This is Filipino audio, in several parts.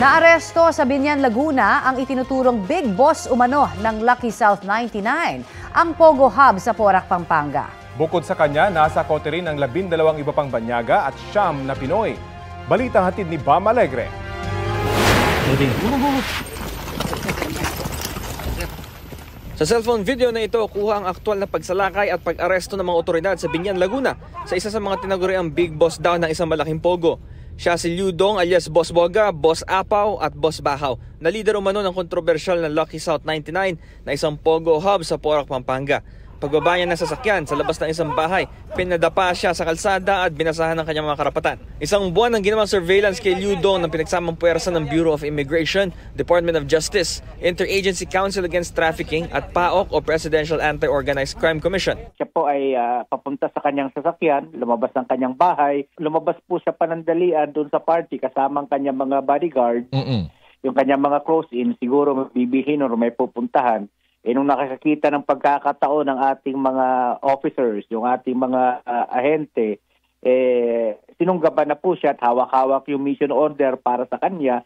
Naaresto sa Biñan, Laguna ang itinuturong big boss umano ng Lucky South 99, ang Pogo Hub sa Porac, Pampanga. Bukod sa kanya, nasa kote rin ang 12 iba pang banyaga at 9 na Pinoy. Balita hatid ni Bam Alegre. Sa cellphone video na ito, kuha ang aktwal na pagsalakay at pag-aresto ng mga otoridad sa Biñan, Laguna sa isa sa mga tinaguriang big boss daw ng isang malaking pogo. Siya si Liu Dong alias Boss Boga, Boss Apaw at Boss Bahaw, na leader umano ng kontrobersyal na Lucky South 99 na isang pogo hub sa Porac, Pampanga. Pagbaba niya ng sasakyan sa labas ng isang bahay, pinadapa siya sa kalsada at binasahan ng kanyang mga karapatan. Isang buwan ng ginawang surveillance kay Liu Dong ng pinagsamang puwersa ng Bureau of Immigration, Department of Justice, Interagency Council Against Trafficking at PAOK o Presidential Anti-Organized Crime Commission. Siya po ay papunta sa kanyang sasakyan, lumabas ng kanyang bahay, lumabas po siya panandalian doon sa party kasama ang kanyang mga bodyguard, yung kanyang mga close-in, siguro mabibihin o may pupuntahan. Nung nakakita ng pagkakataon ng ating mga officers, yung ating mga ahente, sinunggaban na po siya at hawak-hawak yung mission order para sa kanya,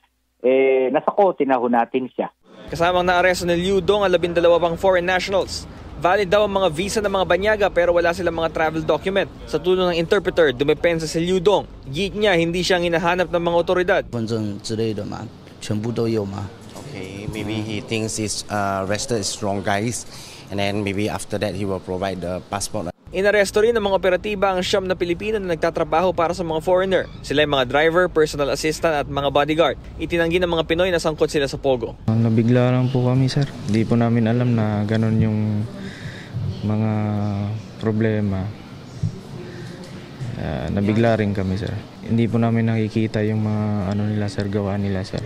nasa kote na ho natin siya. Kasamang naaresto ni Liu Dong ang 12 pang foreign nationals. Valid daw ang mga visa ng mga banyaga pero wala silang mga travel document. Sa tulong ng interpreter, dumepensa si Liu Dong. Git niya, hindi siyang hinahanap ng mga otoridad. Okay, maybe he thinks he's arrested strong guys, and then maybe after that he will provide the passport. Inaresto rin ng mga operatiba ang 9 na Pilipino na nagtatrabaho para sa mga foreigner. Sila ay mga driver, personal assistant at mga bodyguard. Itinanggi ng mga Pinoy na sangkot sila sa pogo. Nabigla lang po kami, sir. Hindi po namin alam na ganun yung mga problema. Nabigla rin kami, sir. Hindi po namin nakikita yung mga nila, sir, gawaan nila, sir.